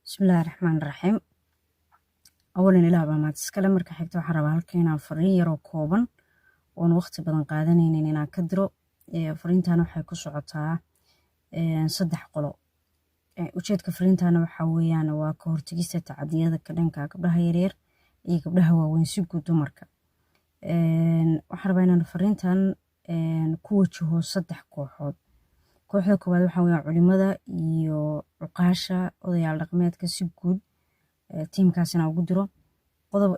بسم الله الرحمن الرحيم. أولاً إلى ما تسكلم مركا حكتو حربا هالكينا فرين يرو كوبان وان وقت بدن قادنين إننا كدرو فرين تانو حيكو سعوتا صدح قلو وشيدك فرين تانو حويان وكورتيجيسة تعديادة كدنكا قبلها يرير قبلها وين سيقو دمركا وحربانا فرين تان كوچهو صدح كوحود kooxda koowaad waxa weeye culimada iyo uqaasha odayaal dhaqameedka si guud tiimkaasina ugu diro qodob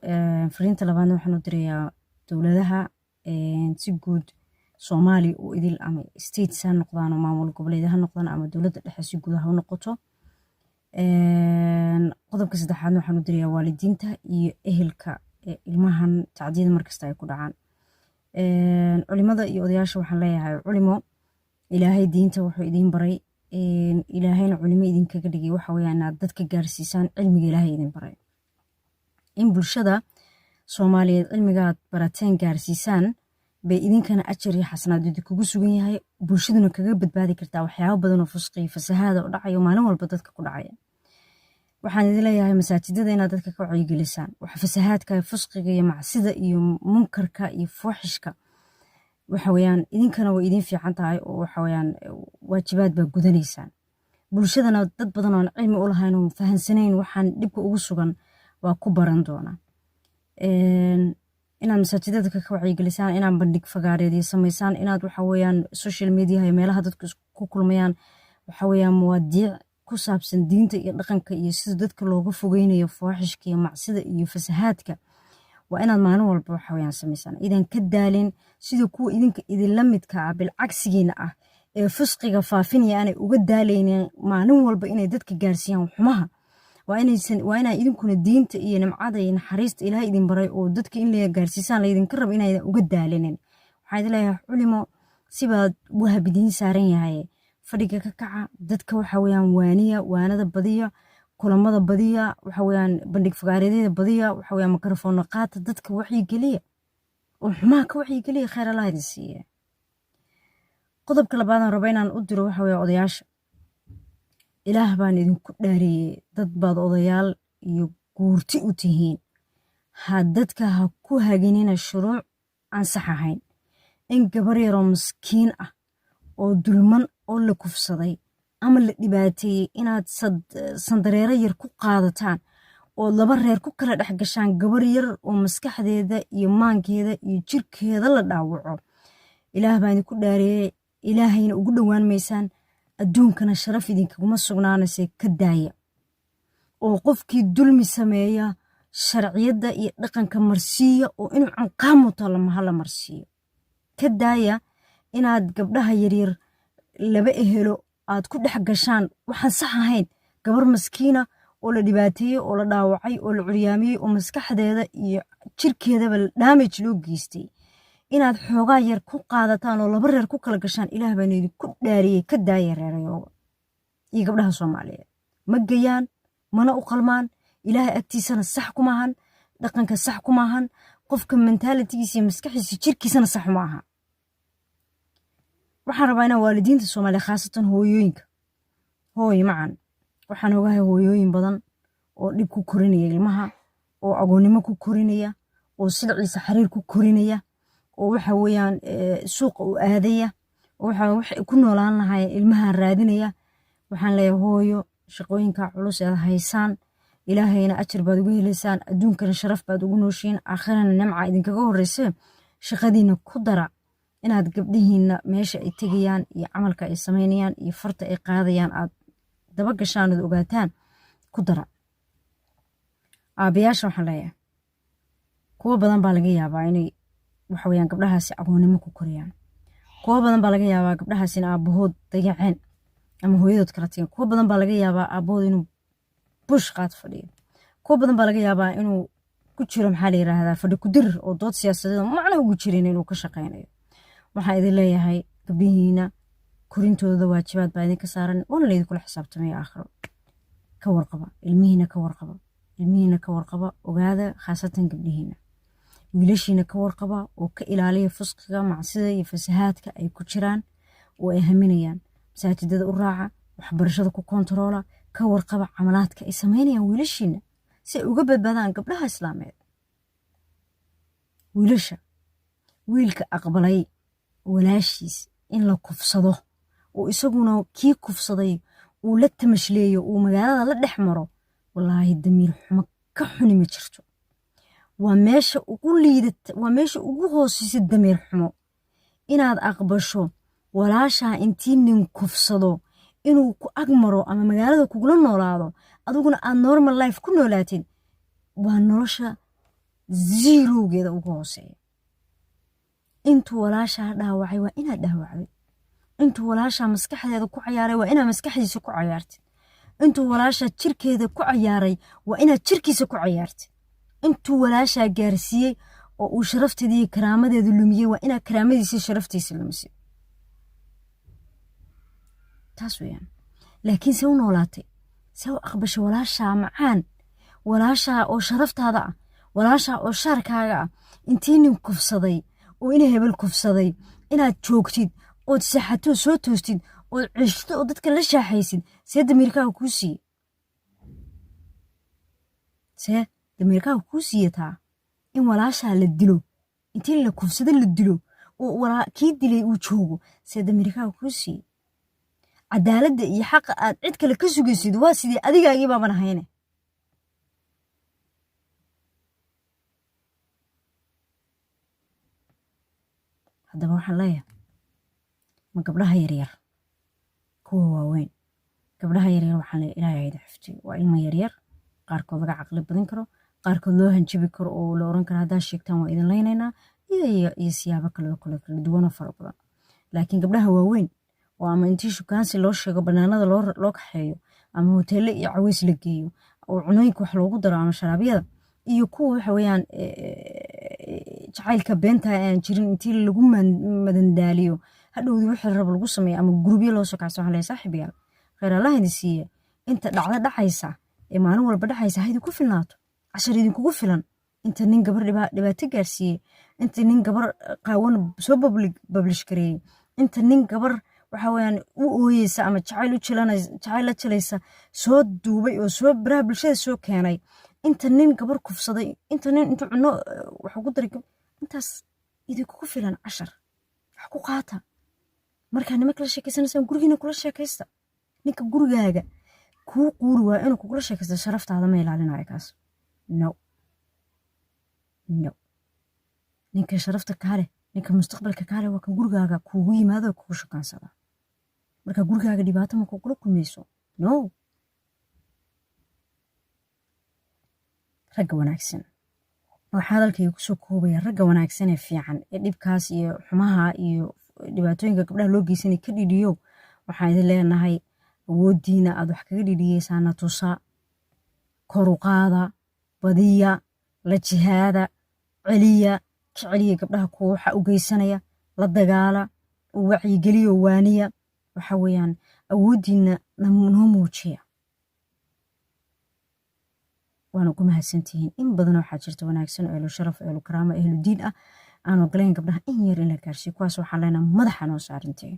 fariinta labaadna waxaan u dirayaa dawladaha si guud Soomaali oo idil ama states ha noqdaan maamul goboleedaha noqdaan ama dawladda dhexe si guud ha noqoto qodobka saddexaadna waxaan u dirayaa waalidiinta iyo ehelka ilmahan tacdiid markasta ay ku dhacaan culimada iyo odayaasha waxaan leeyahay culimo ilaahay diinta wuxuu idin baray ilaahayna culimo idin kaga dhigay waxa weeyaan inaad dadka gaarsiisaan cilmiga ilaahay idin baray in bulshada Soomaaliyeed cilmiga aad barateen gaarsiisaan bay idinkana ajar iyo xasanaad idinku sugan yahay bulshaduna kaga badbaadi kartaa waxyaabo badan oo fusqi fasahaada oo dhacayo maalin walba dadka ku dhacaya waxaan idin leeyahay masaajidada inaad dadka ka wacyigelisaan wax fasahaadka fusqiga iyo macsida iyo munkarka iyo fuuxishka waxa weeyaan idinkana way idin fiican tahay oo waxa weeyaan waajibaad baa gudanaysaan bulshadana dad badan oo cilmi u lahayn oo fahansanayn waxaan dibka ugu sugan waa ku baran doona inaad masaajidada ka wacyigelisaan inaad bandhig fagaareed samaysaan inaad waxa weeyaan social media iyo meelaha dadku ku kulmayaan waxa weeyaan muwaadiic ku saabsan diinta iyo dhaqanka iyo sida dadka looga fogeynayo faaxishka iyo macsida iyo fasahaadka waa inaad maalin walba waxa weeyaan samaysaan idan ka daalin sida kuwa idinka idin la midka ah bil cagsigeena ah ee fusqiga faafinaya aanay uga daaleynin maalin walba inay dadka gaarsiiyaan xumaha waa inay idinkuna diinta iyo nimcada iyo naxariista ilaahay idin baray oo dadka in la gaarsiisaan la idinka rabo inay uga daalinin waxaan idin leeyahay culimo sibaad wahabidiin saaran yahay fadhiga ka kaca dadka waxa weeyaan waanada badiya kulamada badiya waxa weeyaan bandhig fagaareedada badiya waxa weeyaan mikrafoon qaata dadka wixii galiya oo xumaa ka wixii galiya khayr Allah idin siiyo qodobka labaad aan rabo inaan u diro waxa weeyaan odayaasha ilaah baan idinku dhaariyay dad baad odayaal iyo guurti u tihiin dadka ha ku haginina shuruuc aan sax ahayn in gabar yar oo miskiin ah oo dulman oo la kufsaday ama la dhibaateeyay inaad sandareero yar ku qaadataan oo laba reer ku kala dhex gashaan gabar yar oo maskaxdeeda iyo maankeeda iyo jirkeeda la dhaawaco ilaah baan idinku dhaariyay ilaahayna ugu dhawaan maysaan adduunkana sharaf idinkaguma sugnaanaysa ka daaya oo qofkii dulmi sameeya sharciyada iyo dhaqanka marsiiya oo inuu canqaamuto lama marsiiyo ka daaya inaad gabdhaha yaryar laba ehelo aad ku dhex gashaan waxaan sax ahayn gabar maskiina oo la dhibaateeyay oo la dhaawacay oo la curyaamiyay oo maskaxdeeda iyo jirkeedaba damage loo geystay inaad xoogaa yar ku qaadataan oo laba reer ku kala gashaan ilaah baan idinku dhaariyay ka daaya reerayooga iyo gabdhaha Soomaaliyeed ma gayaan mana u qalmaan ilaahay agtiisana sax kuma ahan dhaqanka sax kuma ahan qofka mentality-giisa iyo maskaxiisa jirkiisana sax ma aha waxaan rabaa inaan waalidiinta Soomaaliyeed khaasatan hooyooyinka macan waxaan ogahay hooyooyin badan oo dhib ku korinaya ilmaha oo agoonnimo ku korinaya oo silciisa xariir ku korinaya oo waxa weeyaan suuqa u aadaya oo waxa ku noolaan lahaay ilmaha raadinaya waxaan leeyahay hooyo shaqooyinka culus ee haysaan ilaahayna ajar baad ugu helaysaan adduunkana sharaf baad ugu nooshiin aakhirana nimca idinkaga horeysa shaqadiina ku dara inaad gabdhihiina meesha ay tagayaan iyo camalka ay sameynayaan iyo farta ay qaadayaan aad daba gashaan oo ogaataan ku dara aabayaasha waxaan leeyahay kuwa badan baa laga yaabaa inay waxa weeyaan gabdhahaasi agoonnimo ku koriyaan kuwa badan baa laga yaabaa gabdhahaasi in aabahood dayaceen ama hooyadood kala tageen kuwa badan baa laga yaabaa aabahood inuu bush qaad fadhiyo kuwa badan baa laga yaabaa inuu ku jiro maxaa la yiraahdaa fadhi ku dir oo dood siyaasadeed macna ugu jirin inuu ka shaqeynayo waxaan idin leeyahay gabdhihiina korintooda waajibaad baa idinka saaran waana laydin kula xisaabtamaya aakhiro ka warqaba ilmihiina ka warqaba ogaada khaasatan gabdhihiina wiilashiina ka warqaba oo ka ilaaliya fusqiga macsida iyo fasahaadka ay ku jiraan oo ay haminayaan masaajidada u raaca waxbarashada ku kontaroola ka warqaba camalaadka ay samaynayaan wiilashiina si ay uga badbaadaan gabdhaha islaameed wiilasha wiilka aqbalay walaashiis in la kufsado oo isaguna kii kufsaday uu la tamashleeyo uu magaalada la dhex maro wallaahi damiir xumo ka xuni ma jirto waa meesha ugu liidata waa meesha ugu hooseysa damiir xumo inaad aqbasho walaashaa intii nin kufsado inuu ku agmaro ama magaalada kugula noolaado adiguna aad normal life ku noolaatin waa nolosha zerogeeda ugu hooseeya intuu walaashaa dhaawacay waa inaad dhaawacday intuu walaashaa maskaxdeeda ku cayaaray waa inaad maskaxdiisa ku cayaartid intuu walaashaa jirkeeda ku cayaaray waa inaad jirkiisa ku cayaartid intuu walaashaa gaarsiiyey oo uu sharafteeda iyo karaamadeedu lumiyey waa inaad karaamadiisa sharaftiisa lumisid taas weeyaan laakiin se u noolaatay se u aqbashay walaashaa macaan walaashaa oo sharaftaada ah walaashaa oo shaarkaaga ah intii nin kufsaday oo ina hebel kufsaday inaad joogtid ood saxatoo soo toostid ood ceshto oo dadka la shaaxaysid see damiirkaaga kuu siiye see damiirkaaga kuu siiyataa in walaashaa la dilo intii la kufsado la dilo oo kii dilay uu joogo see damiirkaaga kuu siiye cadaaladda iyo xaqa aad cid kale ka sugaysid waa sidii adigaagii baaban ahayne haddaba waxaan leeyahay ma gabdhaha yaryar kuwa waaweyn gabdhaha yaryar waxaan leeyahay ilaahay hayda xifdiyo waa ilmo yaryar qaarkood laga caqli badan karo qaarkood loo hanjabi karo oo la oran karo haddaad sheegtaan waa idin laynaynaa iyo siyaabo kale kala duwanoo fara badan laakiin gabdhaha waaweyn oo ama intii shukaansi loo sheego banaanada loo kaxeeyo ama hoteelle iyo caways la geeyo oo cunooyinka wax loogu daro ama sharaabyada iyo kuwa waxa weeyaan jacaylka beenta aan jirin intii lagu madandaaliyo hadhowdii wixii rab lagu sameeyo ama gurubyo loo soo kacso waxaan leeyahay saaxiib yaal khayr allah idin siiye inta dhacda dhacaysa ee maalin walba dhacaysa ha idinku filnaato cashar idinkugu filan inta nin gabar dhibaato gaarsiiyey inta nin gabar qaawan soo bablish gareeyey inta nin gabar waxa weeyaan u ooyeysa ama jacayl la jalaysa soo duubay oo soo baraha bulshada soo keenay inta nin gabar kufsaday inta nin intuu cuno wax ugu daray intaas idinkugu filan cashar wax ku qaata markaa nima kala sheekaysanaysaan gurigiina kula sheekaysta ninka gurigaaga kuu quuri waa inuu kugula sheekaysta sharaftaada ma ilaalinayo kaas no ninka sharafta kaale ninka mustaqbalka kaale waa kan gurigaaga kuugu yimaado kugu shukaansada marka gurigaaga dhibaato ma kugula kulmayso no ragga wanaagsan waxaa hadalkayga kusoo koobaya ragga wanaagsan ee fiican ee dhibkaas iyo xumaha iyo dhibaatooyinka gabdhaha loo geysanay ka dhidhiyo waxaan idin leenahay awooddiina aad wax kaga dhidhiyeysaana tusa koruqaada badiya la jihaada celiya ka celiya gabdhaha kuwa waxa u geysanaya la dagaala u wacyigeliyo waaniya waxa weeyaan awooddiina noo muujiya waana ku mahadsantihiin in badan waxaa jirta wanaagsan oo ehlu sharaf ehlu karaama ehlu diin ah aan ogolayn gabdhaha in yar in la gaarsiiyo kuwaas waxaan leenahay madaxa noo saarantahay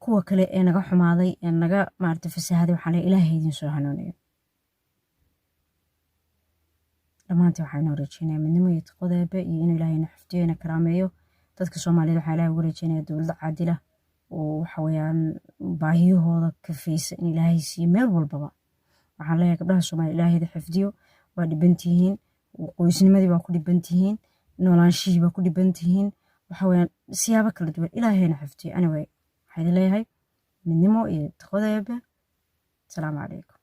kuwa kale ee naga xumaaday ee naga maaragtay fasahaday waxaan leeyahay ilaahay idin soo hanuuniyo dhammaantii waxaa inoo rajeynaya midnimo iyo taqwadeebe iyo inuu ilaahay na xifdiyo ina karaameeyo dadka Soomaaliyeed waxaa ilaahay ugu rajeynaya dowlad caadila oo waxa weeyaan baahiyahooda kafaysa in ilaahay siiyo meel walbaba waxaan leeyahay gabdhaha Soomaaliyeed ilaahay idin xifdiyo waa dhibantihiin qoysnimadii baa ku dhibantihiin noolaanshihii baa ku dhibantihiin waxa weeyaan siyaabo kala duwan ilaahayna xifdiyo anyway waxaan idin leeyahay midnimo iyo taqwadeebe asalaamu calaykum